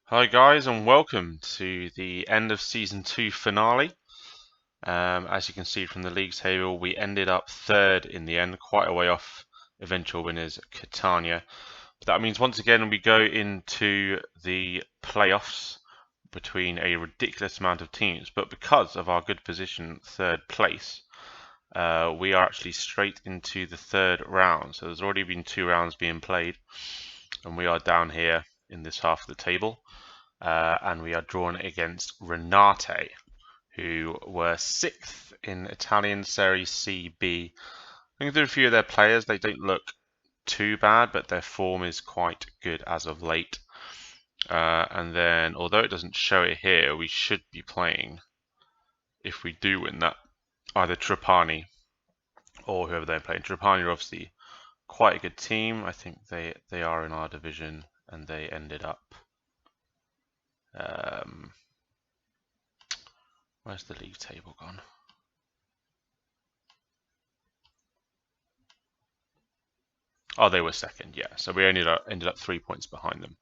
Hi guys, and welcome to the end of season 2 finale. As you can see from the league table, we ended up third in the end, quite a way off eventual winners Catania. But that means once again we go into the playoffs between a ridiculous amount of teams. But because of our good position, third place, we are actually straight into the third round. So there's already been 2 rounds being played, and we are down here in this half of the table. And we are drawn against Renate, who were 6th in Italian Serie C B. Looking through a few of their players, they don't look too bad, but their form is quite good as of late. And then, although it doesn't show it here, we should be playing, if we do win that, either Trapani or whoever they're playing. Trapani are obviously quite a good team. I think they are in our division, and they ended up where's the league table gone? Oh, they were second, yeah. So we ended up 3 points behind them.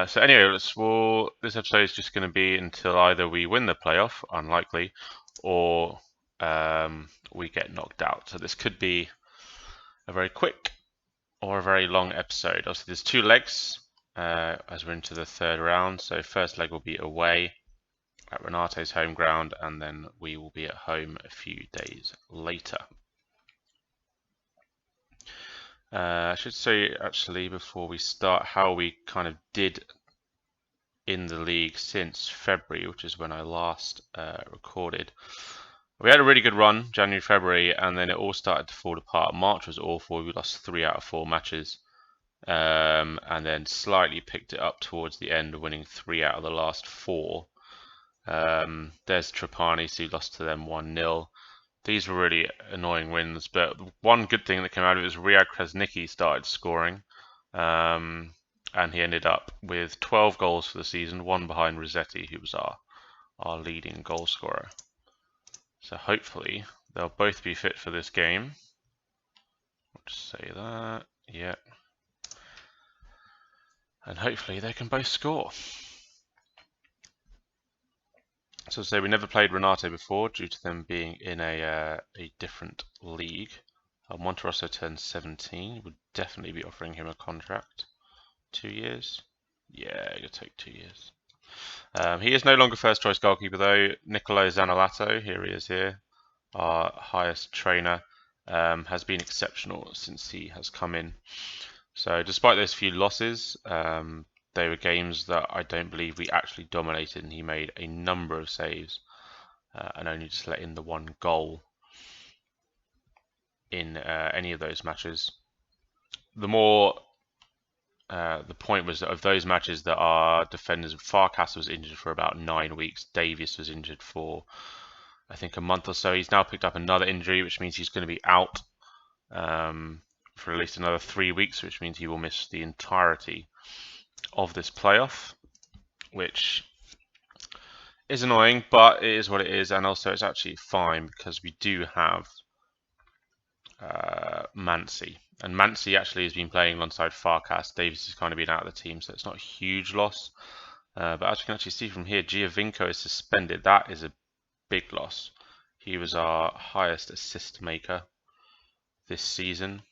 So anyway, this episode is just going to be until either we win the playoff, unlikely, or we get knocked out. So this could be a very quick or a very long episode. Obviously, there's 2 legs as we're into the third round. So first leg will be away at Renate's home ground, and then we will be at home a few days later. I should say actually before we start how we kind of did in the league since February, which is when I last recorded. We had a really good run, January, February, and then it all started to fall apart. March was awful. We lost 3 out of 4 matches, and then slightly picked it up towards the end, winning 3 out of the last 4. There's Trapani, so he lost to them 1-0. These were really annoying wins, but one good thing that came out of it was Riyad Krasniqi started scoring, and he ended up with 12 goals for the season, 1 behind Rossetti, who was our leading goal scorer. So hopefully they'll both be fit for this game. I'll just say that, yeah. And hopefully they can both score. So say we never played Renate before due to them being in a different league. Monterosso turns 17. Would definitely be offering him a contract. 2 years? Yeah, it'll take 2 years. He is no longer first choice goalkeeper though. Nicolo Zaniolato, here he is here, our highest trainer, has been exceptional since he has come in. So despite those few losses, they were games that I don't believe we actually dominated, and he made a number of saves and only just let in the 1 goal in any of those matches. The point was that of those matches that our defenders, Farkas was injured for about 9 weeks, Davies was injured for I think a month or so. He's now picked up another injury, which means he's going to be out for at least another 3 weeks, which means he will miss the entirety of this playoff, which is annoying, but it is what it is, and also it's actually fine because we do have Mansi, and Mansi actually has been playing alongside Farkas. Davies has kind of been out of the team, so it's not a huge loss. But as you can actually see from here, Giovinco is suspended. That is a big loss. He was our highest assist maker this season.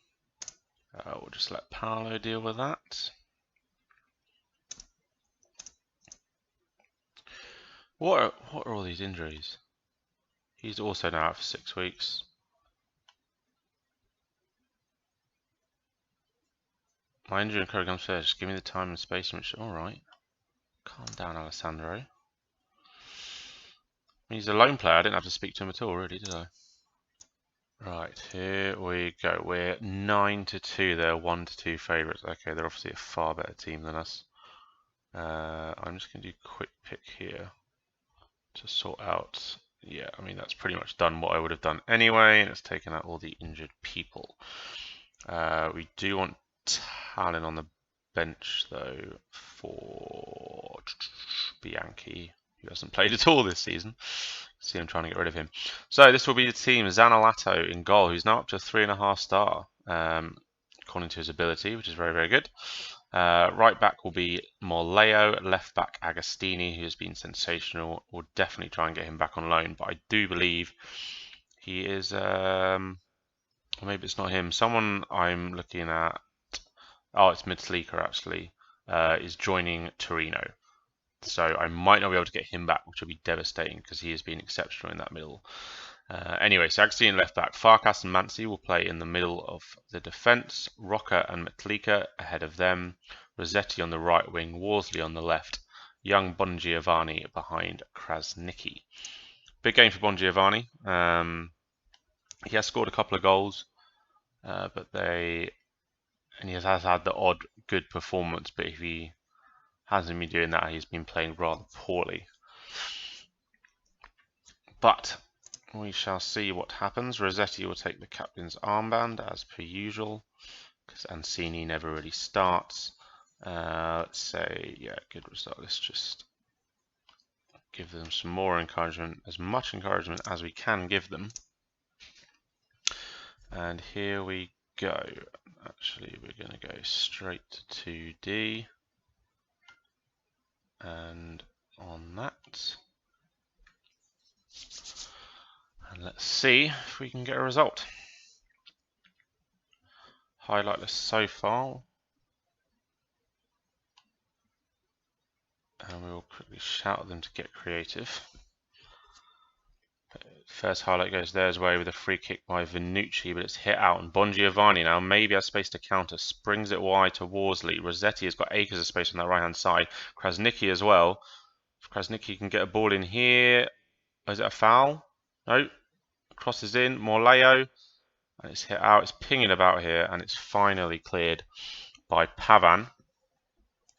We'll just let Paolo deal with that. What are all these injuries? He's also now out for 6 weeks. My injury and comes first. Just give me the time and space in which. Alright. Calm down, Alessandro. He's a lone player. I didn't have to speak to him at all, really, did I? Right, here we go. We're 9-2. They're 1-2 favourites. Okay, they're obviously a far better team than us. I'm just going to do a quick pick here to sort out. Yeah, I mean, that's pretty much done what I would have done anyway, and it's taken out all the injured people. We do want Talon on the bench, though, for Bianchi, who hasn't played at all this season. See, I'm trying to get rid of him. So this will be the team. Zaniolato in goal, who's now up to 3.5 star, according to his ability, which is very, very good. Right back will be Morleo. Left back Agostini, who has been sensational. We'll definitely try and get him back on loan, but I do believe he is. Or maybe it's not him. Someone I'm looking at. Oh, it's Midsleeker actually. Is joining Torino. So I might not be able to get him back, which will be devastating because he has been exceptional in that middle. Anyway, so Agostini left back. Farkas and Mansi will play in the middle of the defence. Rocca and Metlika ahead of them. Rossetti on the right wing. Worsley on the left. Young Bongiovanni behind Krasniqi. Big game for Bongiovanni. He has scored a couple of goals, and he has had the odd good performance, but if he hasn't been doing that, he's been playing rather poorly. But we shall see what happens. Rossetti will take the captain's armband as per usual, because Ancini never really starts. Let's say, yeah, good result. Let's just give them some more encouragement, as much encouragement as we can give them. And here we go. Actually, we're going to go straight to 2D. And on that. And let's see if we can get a result. Highlight list so far. And we will quickly shout at them to get creative. First highlight goes theirs way with a free kick by Vinucci, but it's hit out. And Bongiovanni now maybe has space to counter. Springs it wide to Worsley. Rossetti has got acres of space on that right-hand side. Krasniqi as well. If Krasniqi can get a ball in here. Oh, is it a foul? No. Crosses in. Morleo. And it's hit out. It's pinging about here. And it's finally cleared by Pavan.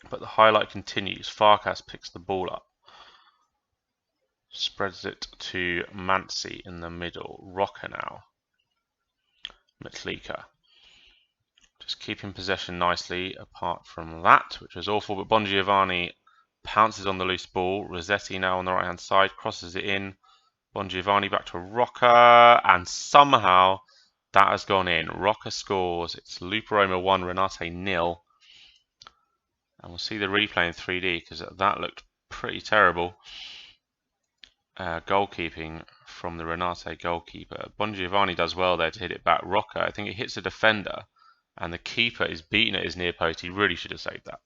But the highlight continues. Farkas picks the ball up. Spreads it to Mansi in the middle. Rocca now. Metlika. Just keeping possession nicely apart from that, which was awful. But Bongiovanni pounces on the loose ball. Rossetti now on the right hand side. Crosses it in. Bongiovanni back to Rocca. And somehow that has gone in. Rocca scores. It's Lupa Roma 1, Renate 0. And we'll see the replay in 3D because that looked pretty terrible. Goalkeeping from the Renate goalkeeper. Bongiovanni does well there to hit it back. Rocca, I think it hits the defender and the keeper is beating at his near post. He really should have saved that.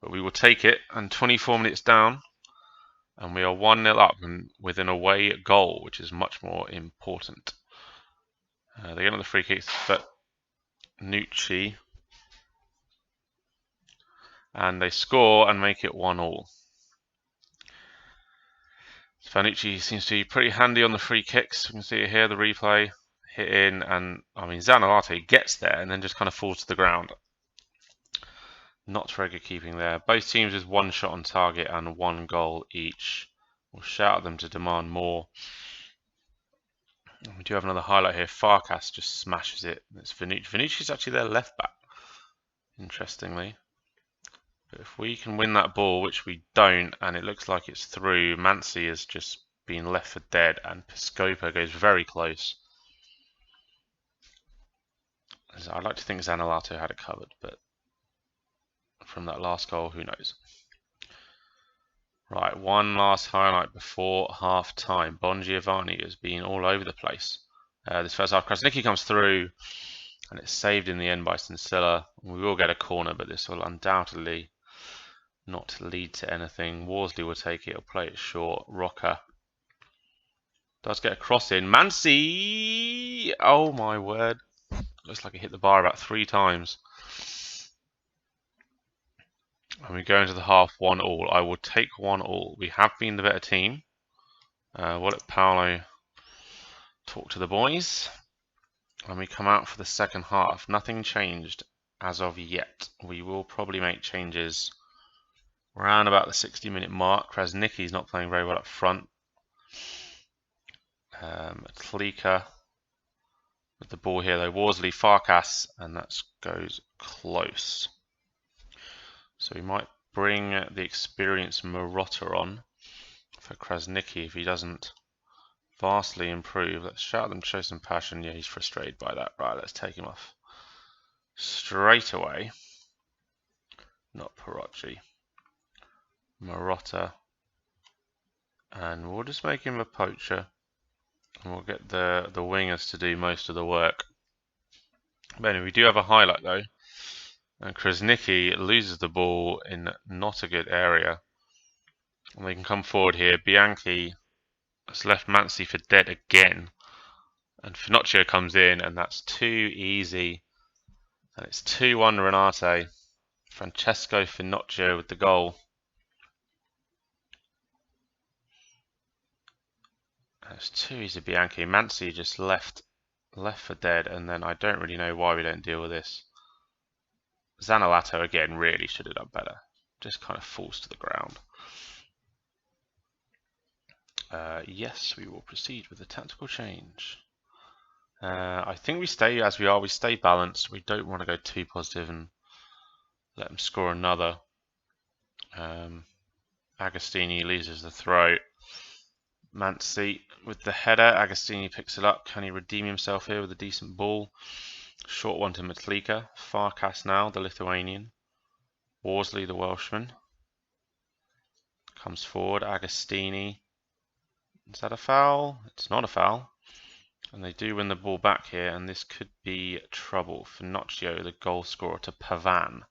But we will take it, and 24 minutes down and we are 1-0 up with an away goal, which is much more important. They get on the free kicks, but Nucci, and they score and make it 1-1. Vanucci seems to be pretty handy on the free kicks. We can see it here, the replay, hit in, and I mean Zanolate gets there and then just kind of falls to the ground. Not very good keeping there. Both teams with 1 shot on target and 1 goal each. We'll shout at them to demand more. We do have another highlight here. Farkas just smashes it. It's Vanucci. Vanucci's actually their left back, interestingly. But if we can win that ball, which we don't, and it looks like it's through, Mansi has just been left for dead, and Piscopo goes very close. I'd like to think Zanolato had it covered, but from that last goal, who knows? Right, one last highlight before half time. Bongiovanni has been all over the place. This first half, Krasniqi comes through, and it's saved in the end by Sincilla. We will get a corner, but this will undoubtedly not lead to anything. Worsley will take it, or play it short. Rocca does get a cross in. Mansi! Oh my word. Looks like it hit the bar about 3 times. And we go into the half 1-1. I will take 1-1. We have been the better team. We'll let Paolo talk to the boys. And we come out for the second half. Nothing changed as of yet. We will probably make changes around about the 60-minute mark. Krasniqi's not playing very well up front. Tlika with the ball here though. Worsley, Farkas, and that goes close. So we might bring the experienced Marotta on for Krasniqi if he doesn't vastly improve. Let's shout them to show some passion. Yeah, he's frustrated by that. Right, let's take him off straight away. not Parocci, Marotta, and we'll just make him a poacher, and we'll get the wingers to do most of the work. But anyway, we do have a highlight though, and Krasnicki loses the ball in not a good area, and they can come forward here. Bianchi has left Mansi for dead again, and Finocchio comes in, and that's too easy, and it's 2-1 Renate. Francesco Finocchio with the goal. It's too easy, Bianchi. Mansi just left for dead, and then I don't really know why we don't deal with this. Zaniolato again really should have done better. Just kind of falls to the ground. Yes, we will proceed with the tactical change. I think we stay as we are. We stay balanced. We don't want to go too positive and let them score another. Agostini loses the throw. Mansi with the header. Agostini picks it up. Can he redeem himself here with a decent ball? Short one to Metlika. Farkas now, the Lithuanian. Worsley, the Welshman. Comes forward. Agostini. Is that a foul? It's not a foul. And they do win the ball back here, and this could be trouble. Finocchio, the goal scorer, to Pavan.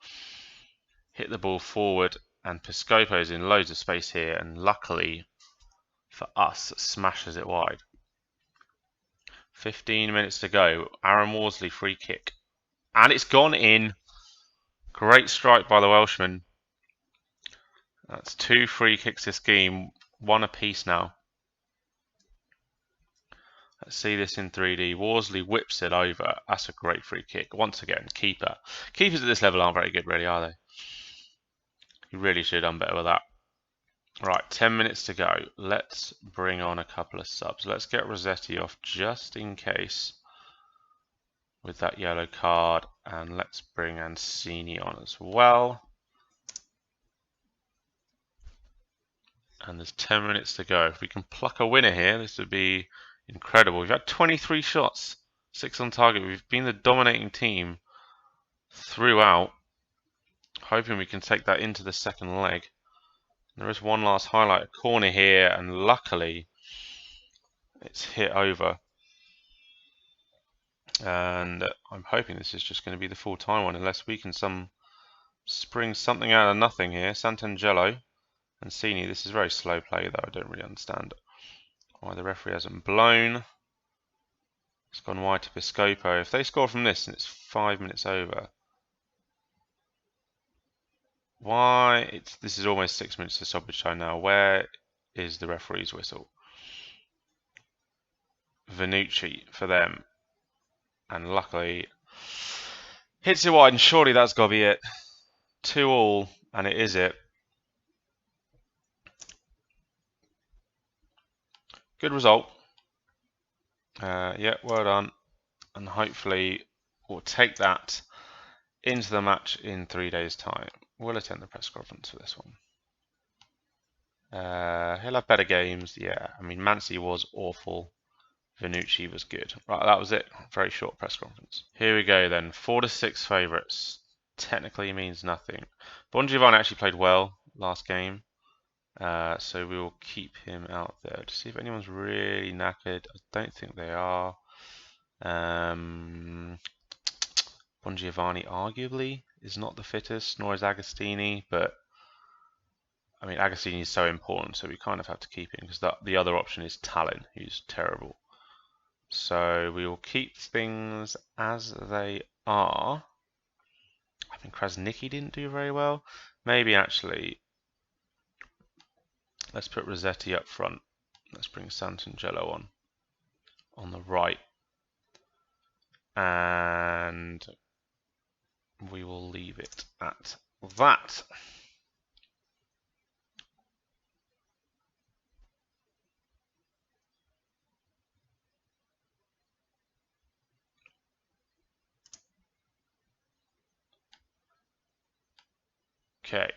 Hit the ball forward, and Piscopo's in loads of space here, and luckily for us, smashes it wide. 15 minutes to go. Aaron Worsley free kick. And it's gone in. Great strike by the Welshman. That's 2 free kicks this game. 1 apiece now. Let's see this in 3D. Worsley whips it over. That's a great free kick. Once again, keeper. Keepers at this level aren't very good, really, are they? He really should have done better with that. Right, 10 minutes to go. Let's bring on a couple of subs. Let's get Rossetti off just in case with that yellow card. And let's bring Ancini on as well. And there's 10 minutes to go. If we can pluck a winner here, this would be incredible. We've had 23 shots, 6 on target. We've been the dominating team throughout. Hoping we can take that into the second leg. There is one last highlight, a corner here, and luckily it's hit over. And I'm hoping this is just going to be the full-time one, unless we can spring something out of nothing here. Santangelo, Ancini, this is very slow play though, I don't really understand why the referee hasn't blown. It's gone wide to Piscopo. If they score from this and it's 5 minutes over, why? This is almost 6 minutes to stoppage time now. Where is the referee's whistle? Vanucci for them. And luckily hits it wide, and surely that's got to be it. 2-2, and it is it. Good result. Yeah, well done. And hopefully we'll take that into the match in 3 days' time. We'll attend the press conference for this one. He'll have better games. Yeah, I mean, Mansi was awful. Vanucci was good. Right, that was it. Very short press conference. Here we go then. 4 to 6 favourites. Technically means nothing. Bongiovanni actually played well last game. So we will keep him out there to see if anyone's really knackered. I don't think they are. Bongiovanni arguably is not the fittest, nor is Agostini, but I mean, Agostini is so important, so we kind of have to keep him because the other option is Tallinn, who's terrible. So we will keep things as they are. I think Krasnicki didn't do very well. Maybe actually, let's put Rossetti up front. Let's bring Santangelo on the right. And we will leave it at that. Okay,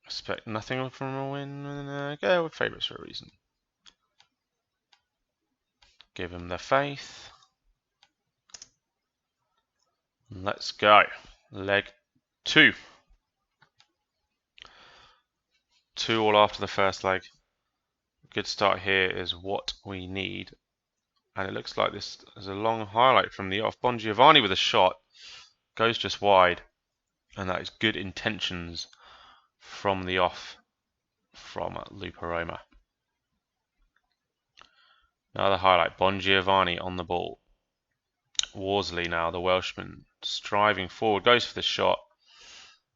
expect nothing from a win. Go with favourites for a reason. Give them their faith. Let's go. Leg 2. 2-2 after the first leg. Good start here is what we need. And it looks like this is a long highlight from the off. Bongiovanni with a shot. Goes just wide. And that is good intentions from the off from Lupa Roma. Another highlight. Bongiovanni on the ball. Worsley now, the Welshman, striving forward. Goes for the shot.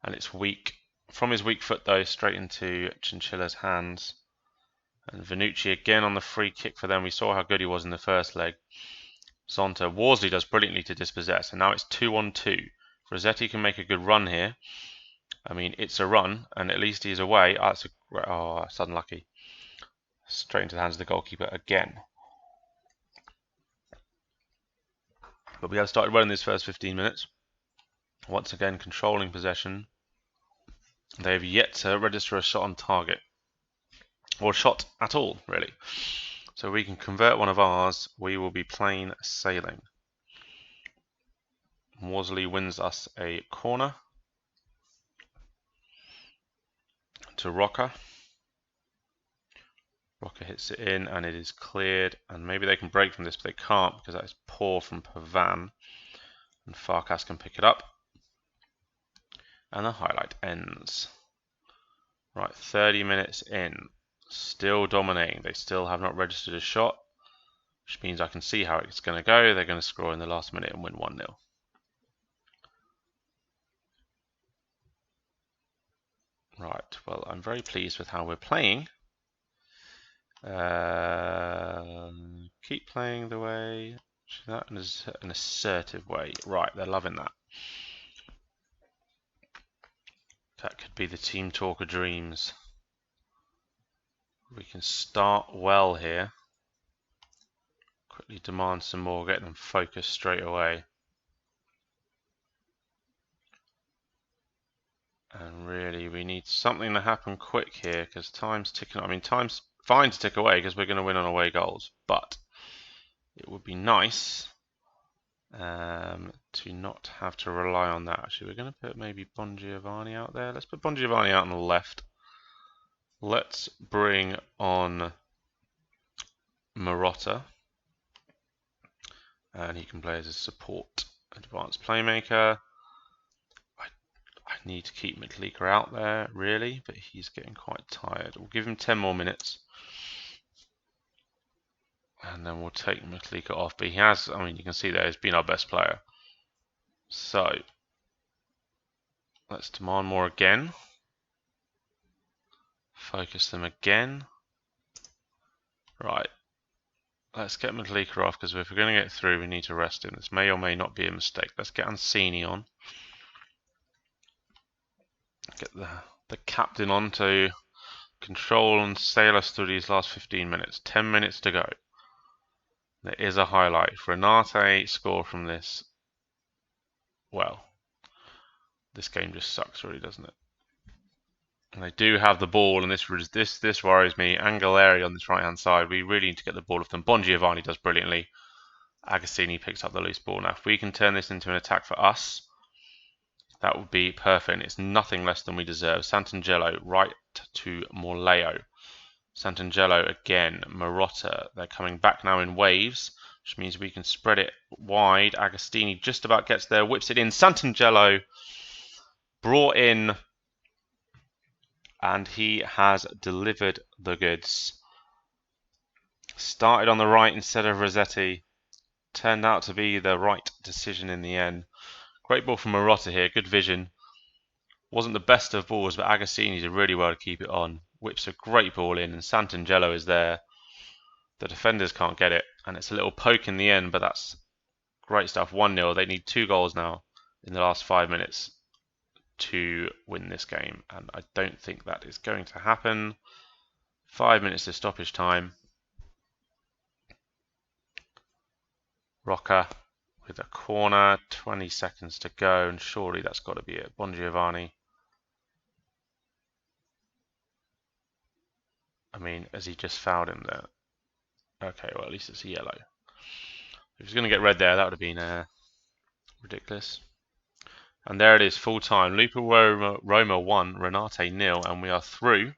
And it's weak. From his weak foot though, straight into Chinchilla's hands. And Vannucci again on the free kick for them. We saw how good he was in the first leg. Zonta. Worsley does brilliantly to dispossess. And now it's 2-on-2. Rossetti can make a good run here. I mean, it's a run, and at least he's away. Oh, that's unlucky. Straight into the hands of the goalkeeper again. But we have started well in these first 15 minutes. Once again, controlling possession. They have yet to register a shot on target. Or a shot at all, really. So we can convert one of ours. We will be plain sailing. Worsley wins us a corner. To Roca. Roca hits it in and it is cleared. And maybe they can break from this, but they can't because that is poor from Pavan. And Farkas can pick it up. And the highlight ends. Right, 30 minutes in. Still dominating. They still have not registered a shot, which means I can see how it's going to go. They're going to score in the last minute and win 1-0. Right, well, I'm very pleased with how we're playing. Keep playing the way. That is an assertive way. Right, they're loving that. That could be the team talk of dreams. We can start well here. Quickly demand some more, get them focused straight away. And really, we need something to happen quick here because time's ticking. I mean, time's fine to tick away because we're going to win on away goals. But it would be nice to not have to rely on that. Actually, we're going to put maybe Bongiovanni out there. Let's put Bongiovanni out on the left. Let's bring on Marotta. And he can play as a support advanced playmaker. I need to keep McLeaker out there, really, but he's getting quite tired. We'll give him 10 more minutes. And then we'll take McLeaker off. But he has, I mean, you can see there, he's been our best player. So, let's demand more again. Focus them again. Right. Let's get McLeaker off, because if we're going to get through, we need to rest him. This may or may not be a mistake. Let's get Ancini on. Get the captain on to control and sail us through these last 15 minutes. 10 minutes to go. There is a highlight. If Renate score from this, well, this game just sucks, really, doesn't it? And they do have the ball, and this worries me. Angeleri on this right-hand side. We really need to get the ball off them. Bongiovanni does brilliantly. Agostini picks up the loose ball. Now, if we can turn this into an attack for us, that would be perfect. And it's nothing less than we deserve. Santangelo right to Morleo. Santangelo again. Marotta. They're coming back now in waves, which means we can spread it wide. Agostini just about gets there, whips it in. Santangelo brought in. And he has delivered the goods. Started on the right instead of Rossetti. Turned out to be the right decision in the end. Great ball from Marotta here. Good vision. Wasn't the best of balls, but Agostini did really well to keep it on. Whips a great ball in, and Santangelo is there. The defenders can't get it. And it's a little poke in the end, but that's great stuff. 1-0. They need 2 goals now in the last 5 minutes to win this game, and I don't think that is going to happen. 5 minutes of stoppage time. Roca with a corner, 20 seconds to go, and surely that's got to be it. Bongiovanni. I mean, has he just fouled him there? Okay, well, at least it's a yellow. If he's going to get red there, that would have been ridiculous. And there it is, full time. Lupa Roma 1, Renate 0, and we are through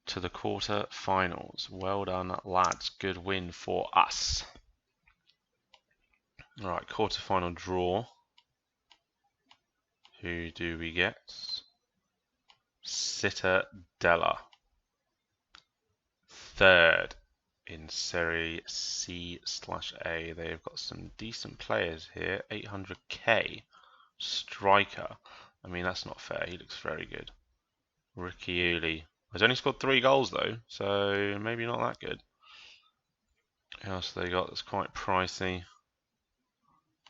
to the quarter-finals. Well done, lads. Good win for us. All right, quarter-final draw. Who do we get? Cittadella. Third in Serie C/A. They've got some decent players here. 800k. Striker. I mean, that's not fair. He looks very good. Riccioli. He's only scored 3 goals though, so maybe not that good. Who else they got that's quite pricey?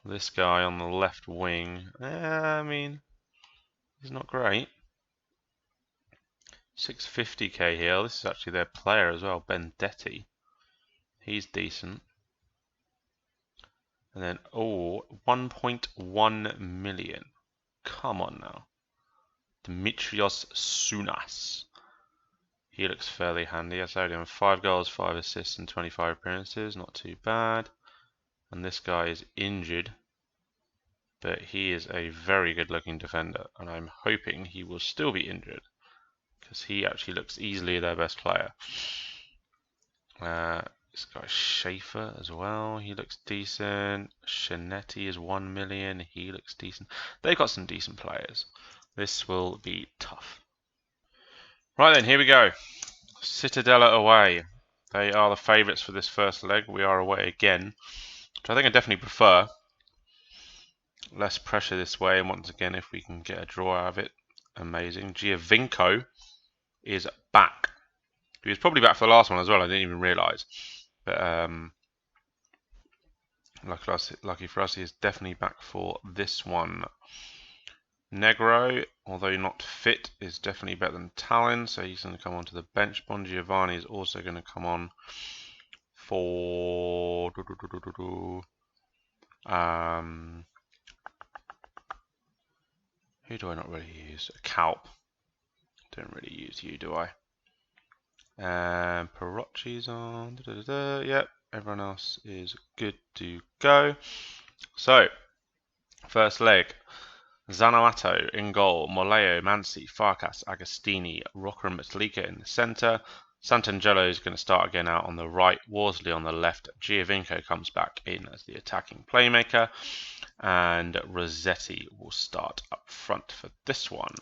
This guy on the left wing. I mean, he's not great. 650k here. This is actually their player as well, Bendetti. He's decent. And then, 1.1 million. Come on now. Dimitrios Sounas. He looks fairly handy. I showed him 5 goals, 5 assists, and 25 appearances. Not too bad. And this guy is injured, but he is a very good looking defender. And I'm hoping he will still be injured, because he actually looks easily their best player. This guy Schaefer as well. He looks decent. Shanetti is 1 million. He looks decent. They've got some decent players. This will be tough. Right then, here we go. Cittadella away. They are the favourites for this first leg. We are away again, which I think I definitely prefer. Less pressure this way, and once again, if we can get a draw out of it, amazing. Giovinco is back. He was probably back for the last one as well. I didn't even realise. But lucky for us, he is definitely back for this one. Negro, although not fit, is definitely better than Talon, so he's going to come onto the bench. Bon Giovanni is also going to come on for who do I not really use? Calp. Don't really use you, do I? Parocchi's on. Yep, everyone else is good to go. So, first leg. Zanato in goal, Moleo, Mansi, Farkas, Agostini, Rocker and Matlika in the centre. Santangelo is going to start again out on the right, Worsley on the left. Giovinco comes back in as the attacking playmaker, and Rossetti will start up front for this one.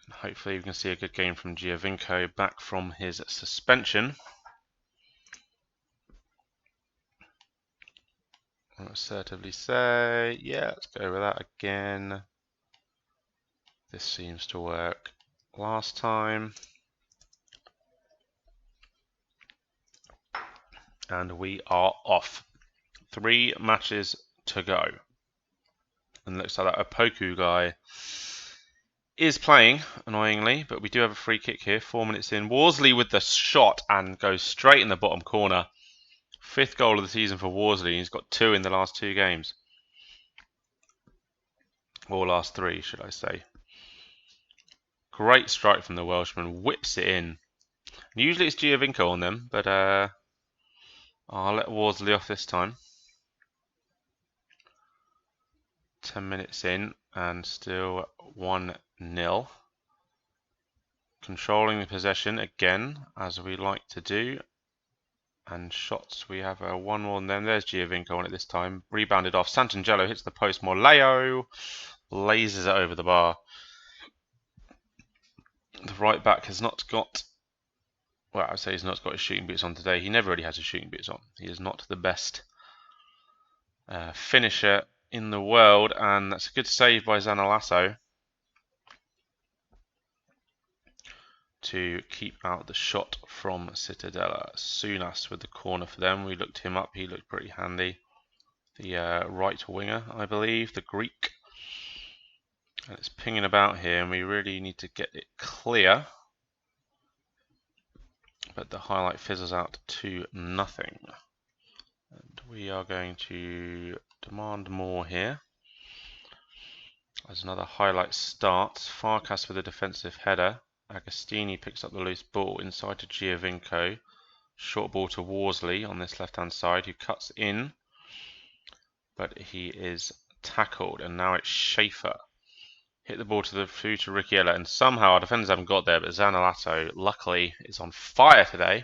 And hopefully we can see a good game from Giovinco back from his suspension. I'll assertively say, yeah, let's go with that again. This seems to work last time. And we are off. 3 matches to go. And it looks like that Opoku guy is playing, annoyingly, but we do have a free kick here, 4 minutes in. Worsley with the shot and goes straight in the bottom corner. 5th goal of the season for Worsley. He's got 2 in the last 2 games. Or last 3, should I say. Great strike from the Welshman. Whips it in. Usually it's Giovinco on them, but I'll let Worsley off this time. 10 minutes in and still 1-0. Controlling the possession again, as we like to do. And shots, we have a 1-1 on them. There's Giovinco on it this time. Rebounded off. Santangelo hits the post. Morleo lasers it over the bar. The right back has not got, well, I would say he's not got his shooting boots on today. He never really has his shooting boots on. He is not the best finisher in the world. And that's a good save by Zanalasso to keep out the shot from Cittadella. Sounas with the corner for them. We looked him up. He looked pretty handy. The right winger, I believe, the Greek. And it's pinging about here, and we really need to get it clear. But the highlight fizzles out to nothing. And we are going to demand more here. As another highlight starts, Farkas with a defensive header. Agostini picks up the loose ball inside to Giovinco. Short ball to Worsley on this left-hand side, who cuts in. But he is tackled, and now it's Schaefer Hit the ball through to Ricciella, and somehow our defenders haven't got there, but Zaniolato, luckily, is on fire today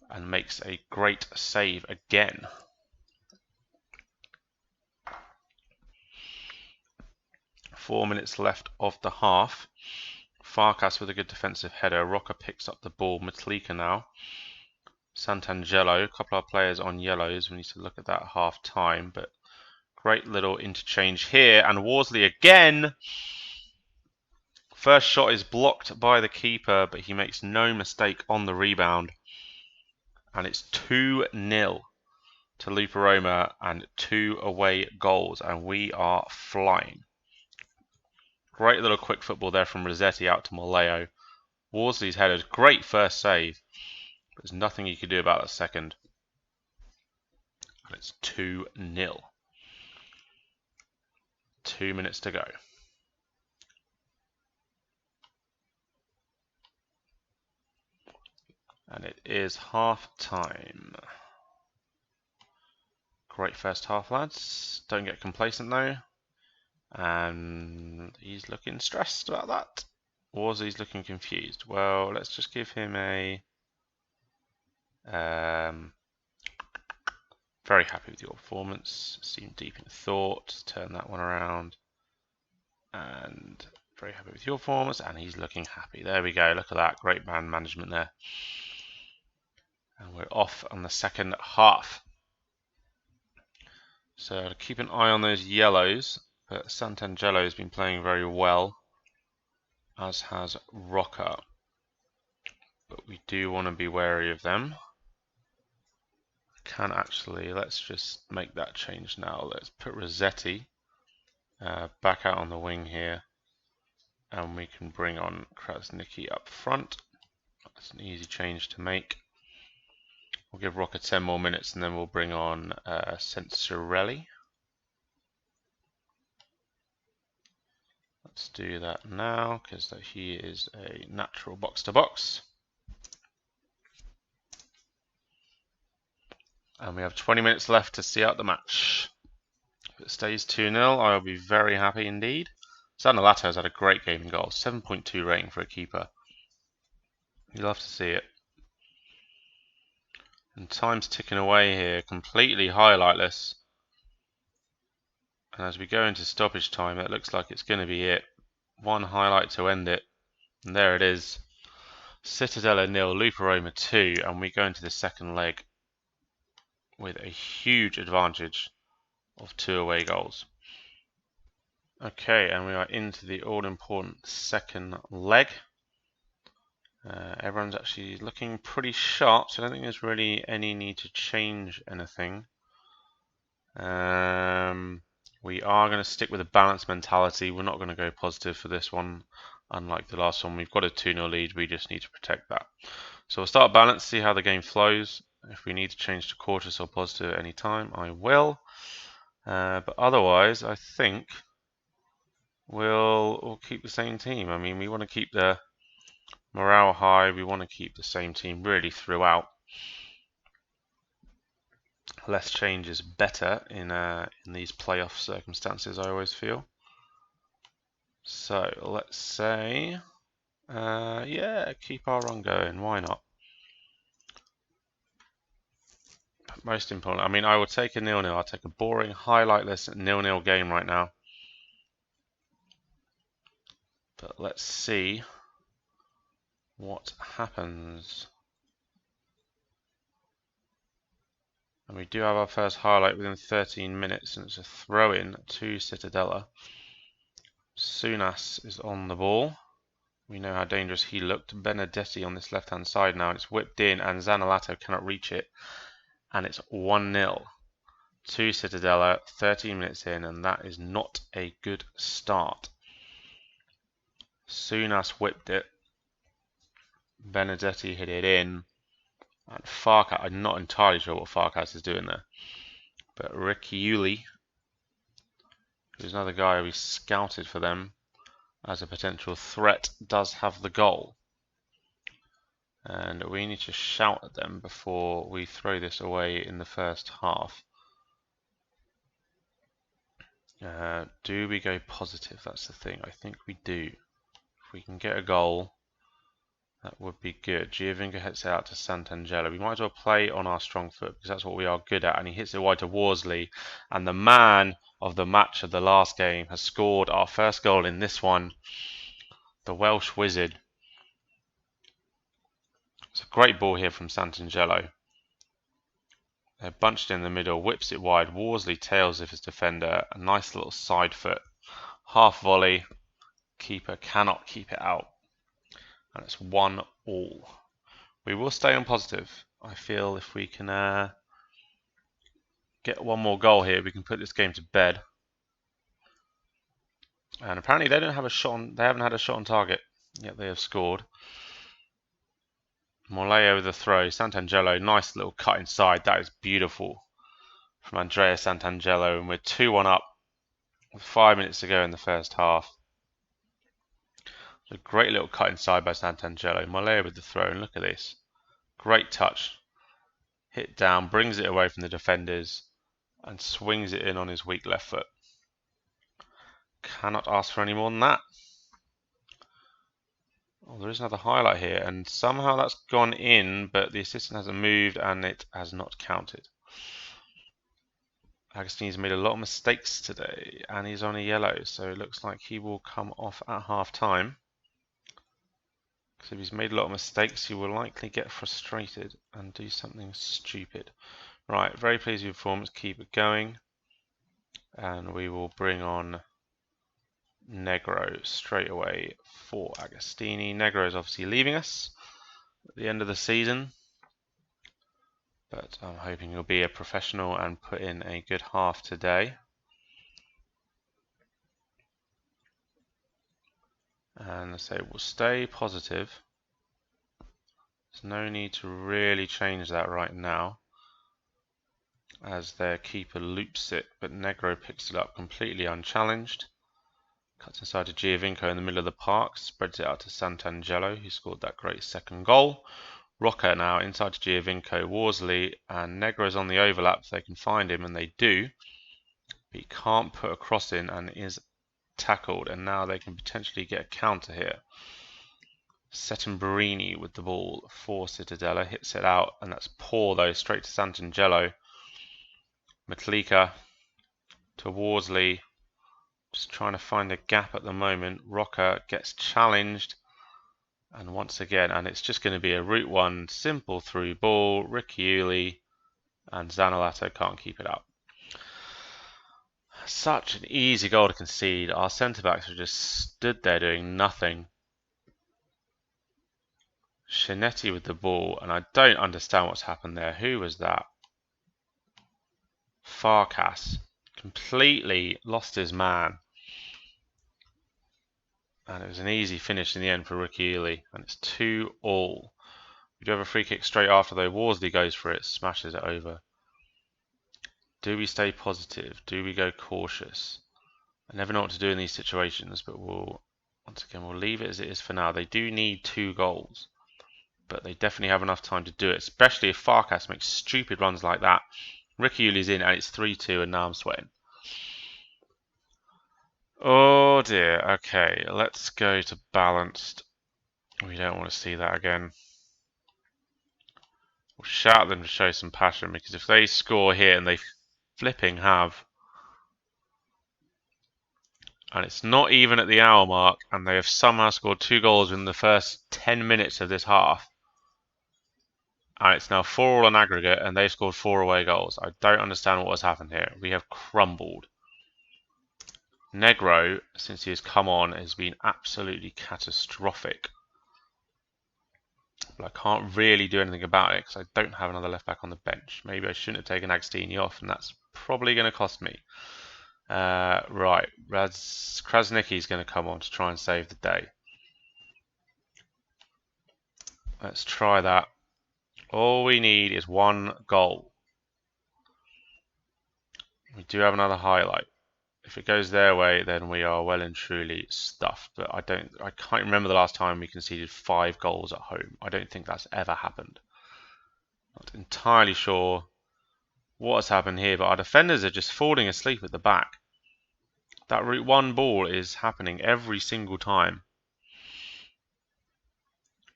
and makes a great save again. Four minutes left of the half. Farkas with a good defensive header. Roca picks up the ball. Matlika now. Santangelo, a couple of players on yellows. We need to look at that at half time, but great little interchange here. And Worsley again. First shot is blocked by the keeper, but he makes no mistake on the rebound. And it's 2-0 to Lupa Roma and 2 away goals, and we are flying. Great little quick football there from Rossetti out to Moleo. Worsley's header, great first save. But there's nothing he could do about that second. And it's 2-0. 2 minutes to go. And it is half time. Great first half, lads. Don't get complacent though. And he's looking stressed about that. Worsley's looking confused. Well, let's just give him a very happy with your performance. Seem deep in thought. Turn that one around. And very happy with your performance. And he's looking happy. There we go. Look at that. Great man management there. And we're off on the second half. So keep an eye on those yellows. But Santangelo has been playing very well, as has Roca. But we do want to be wary of them. Can actually, let's just make that change now. Let's put Rossetti back out on the wing here. And we can bring on Krasnicki up front. That's an easy change to make. We'll give Roca 10 more minutes and then we'll bring on Sensorelli. Let's do that now because he is a natural box-to-box. And we have 20 minutes left to see out the match. If it stays 2-0, I'll be very happy indeed. Zaniolato has had a great game in goal, 7.2 rating for a keeper. You love to see it. And time's ticking away here, completely highlightless. And as we go into stoppage time, it looks like it's going to be it. One highlight to end it. And there it is. Cittadella 0, Lupa Roma 2. And we go into the second leg with a huge advantage of 2 away goals. Okay, and we are into the all-important second leg. Everyone's actually looking pretty sharp, so I don't think there's really any need to change anything. We are going to stick with a balanced mentality. We're not going to go positive for this one, unlike the last one. We've got a 2-0 lead, we just need to protect that. So we'll start balanced, see how the game flows. If we need to change to cautious or positive at any time, I will. But otherwise, I think we'll keep the same team. I mean, we want to keep the morale high. We want to keep the same team really throughout. Less change is better in these playoff circumstances, I always feel. So let's say, yeah, keep our run going. Why not? Most important, I mean, I would take a 0-0. I'll take a boring, highlightless 0-0 game right now. But let's see what happens. And we do have our first highlight within 13 minutes, and it's a throw-in to Cittadella. Sunas is on the ball. We know how dangerous he looked. Benedetti on this left-hand side now, and it's whipped in, and Zaniolato cannot reach it. And it's 1-0 to Cittadella, 13 minutes in, and that is not a good start. Sunas whipped it. Benedetti hit it in. And Farkas, I'm not entirely sure what Farkas is doing there. But Ricciuli, who's another guy we scouted for them as a potential threat, does have the goal. And we need to shout at them before we throw this away in the first half. Do we go positive? That's the thing. I think we do. If we can get a goal, that would be good. Giovinco hits it out to Sant'Angelo. We might as well play on our strong foot because that's what we are good at. And he hits it wide to Worsley. And the man of the match of the last game has scored our first goal in this one. The Welsh wizard. It's a great ball here from Sant'Angelo. They're bunched in the middle, whips it wide. Worsley tails of his defender. A nice little side foot. Half volley. Keeper cannot keep it out. And it's 1-1. We will stay on positive. I feel if we can get one more goal here, we can put this game to bed. And apparently they don't have a shot on, they haven't had a shot on target, yet they have scored. Morleo with the throw. Sant'Angelo, nice little cut inside. That is beautiful from Andrea Sant'Angelo. And we're 2-1 up with 5 minutes to go in the first half. A great little cut inside by Sant'Angelo. Morleo with the throw. And look at this. Great touch. Hit down, brings it away from the defenders and swings it in on his weak left foot. Cannot ask for any more than that. Oh, there is another highlight here, and somehow that's gone in, but the assistant hasn't moved and it has not counted. Agostini's made a lot of mistakes today, and he's on a yellow, so it looks like he will come off at half time. Because if he's made a lot of mistakes, he will likely get frustrated and do something stupid. Right, very pleased with your performance. Keep it going. And we will bring on Negro straight away for Agostini. Negro is obviously leaving us at the end of the season, but I'm hoping he'll be a professional and put in a good half today. And so we'll stay positive. There's no need to really change that right now, as their keeper loops it, but Negro picks it up completely unchallenged. Cuts inside to Giovinco in the middle of the park, spreads it out to Sant'Angelo, who scored that great second goal. Rocca now inside to Giovinco, Worsley, and Negro's on the overlap if they can find him, and they do. But he can't put a cross in and is tackled, and now they can potentially get a counter here. Settemberini with the ball for Cittadella, hits it out, and that's poor though, straight to Sant'Angelo. Matlika to Worsley. Just trying to find a gap at the moment. Rocca gets challenged, and once again, and it's just going to be a route one, simple through ball. Riccioli and Zanolatto can't keep it up. Such an easy goal to concede. Our centre backs have just stood there doing nothing. Shinetti with the ball, and I don't understand what's happened there. Who was that? Farkas completely lost his man. And it was an easy finish in the end for Riccioli, and it's 2-2. We do have a free kick straight after though. Worsley goes for it, smashes it over. Do we stay positive? Do we go cautious? I never know what to do in these situations, but we'll leave it as it is for now. They do need 2 goals, but they definitely have enough time to do it, especially if Farkas makes stupid runs like that. Riccioli's in and it's 3-2, and now I'm sweating. Oh dear, okay, let's go to balanced. We don't want to see that again. We'll shout at them to show some passion, because if they score here, and they flipping have, and it's not even at the hour mark, and they have somehow scored 2 goals in the first 10 minutes of this half, and it's now 4-4 on aggregate, and they've scored 4 away goals. I don't understand what has happened here. We have crumbled. Negro, since he has come on, has been absolutely catastrophic. But I can't really do anything about it because I don't have another left back on the bench. Maybe I shouldn't have taken Agostini off, and that's probably going to cost me. Right, Krasnicki's going to come on to try and save the day. Let's try that. All we need is 1 goal. We do have another highlight. If it goes their way, then we are well and truly stuffed. But I can't remember the last time we conceded 5 goals at home. I don't think that's ever happened. Not entirely sure what has happened here, but our defenders are just falling asleep at the back. That route one ball is happening every single time.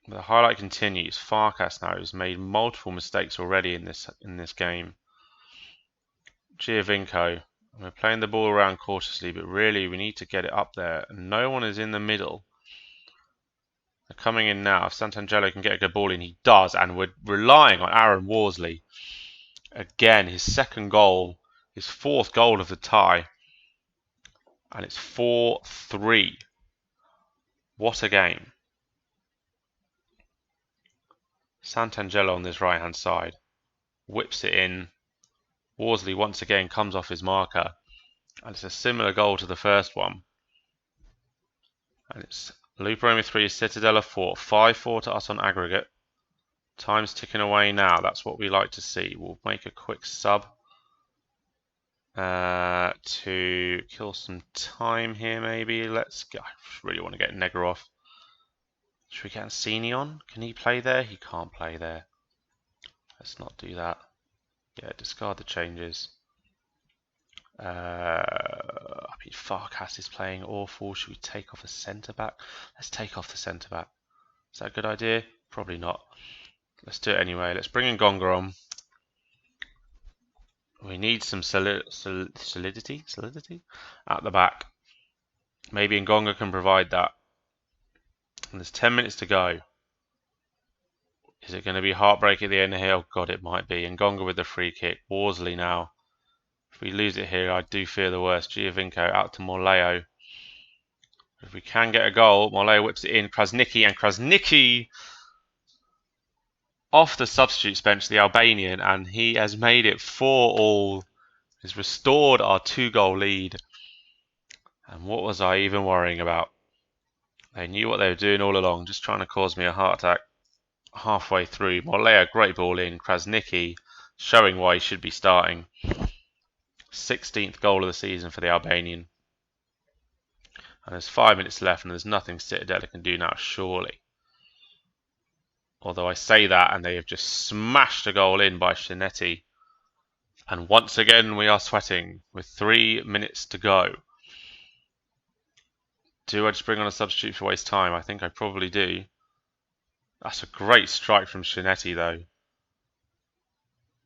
The highlight continues. Farkas now has made multiple mistakes already in this game. Giovinco, we're playing the ball around cautiously, but really we need to get it up there. No one is in the middle. They're coming in now. If Santangelo can get a good ball in, he does, and we're relying on Aaron Worsley. Again, his second goal, his fourth goal of the tie, and it's 4-3. What a game. Santangelo on this right-hand side whips it in. Worsley once again comes off his marker, and it's a similar goal to the first one. And it's Lupa Roma 3, Citadella 4, 5-4 to us on aggregate. Time's ticking away now. That's what we like to see. We'll make a quick sub to kill some time here. Maybe let's go. I really want to get Negra off. Should we get Ancini on? Can he play there? He can't play there. Let's not do that. Yeah, discard the changes. I mean, Farkas is playing awful. Should we take off a centre back? Let's take off the centre back. Is that a good idea? Probably not. Let's do it anyway. Let's bring in Gonga on. We need some solidity at the back. Maybe Ngonga can provide that. And there's 10 minutes to go. Is it going to be heartbreak at the end here? Oh God, it might be. Ngonga with the free kick. Worsley now. If we lose it here, I do fear the worst. Giovinco out to Morleo. If we can get a goal, Morleo whips it in. Krasniqi, and Krasniqi off the substitutes bench, the Albanian, and he has made it 4-4. He's restored our 2-goal lead. And what was I even worrying about? They knew what they were doing all along, just trying to cause me a heart attack. Halfway through, Morleo, great ball in. Krasniqi showing why he should be starting. 16th goal of the season for the Albanian. And there's 5 minutes left, and there's nothing Citadella can do now, surely. Although I say that, and they have just smashed a goal in by Shinetti. And once again, we are sweating with 3 minutes to go. Do I just bring on a substitute for waste time? I think I probably do. That's a great strike from Shinetti, though.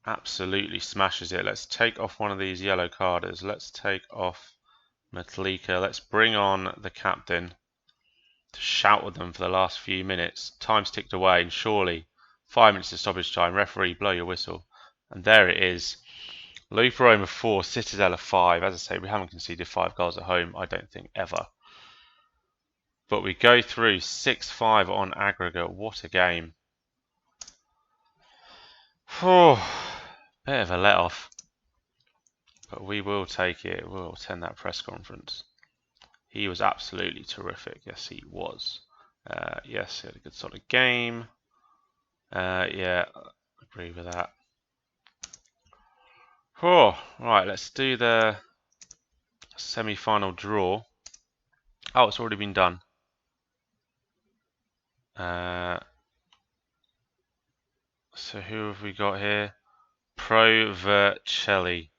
Absolutely smashes it. Let's take off one of these yellow carders. Let's take off Metlika. Let's bring on the captain to shout with them for the last few minutes. Time's ticked away, and surely 5 minutes of stoppage time. Referee, blow your whistle. And there it is. Lupa Roma 4, Citadella 5. As I say, we haven't conceded 5 goals at home, I don't think, ever. But we go through 6-5 on aggregate. What a game. Oh, bit of a let-off. But we will take it. We'll attend that press conference. He was absolutely terrific. Yes, he was. Yes, he had a good solid game. Yeah, agree with that. Oh, right, let's do the semi-final draw. Oh, it's already been done. So who have we got here? Pro Vercelli.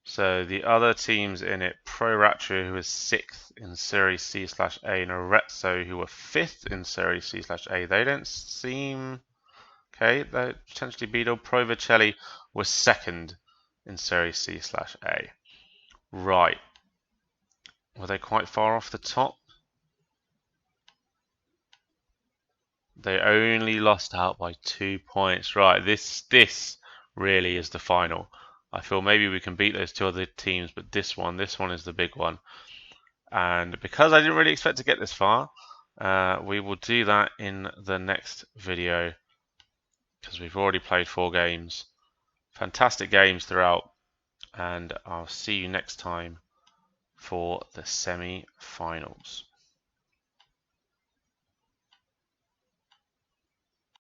So the other teams in it, Pro Ratio, who is 6th in Serie C/A, and Arezzo, who were 5th in Serie C/A. They don't seem... Okay, they potentially beat up. Pro Vercelli was 2nd in Serie C/A. Right. Were they quite far off the top? They only lost out by 2 points. Right, this really is the final. I feel maybe we can beat those 2 other teams, but this one is the big one. And because I didn't really expect to get this far, we will do that in the next video, because we've already played 4 games. Fantastic games throughout, and I'll see you next time for the semi-finals.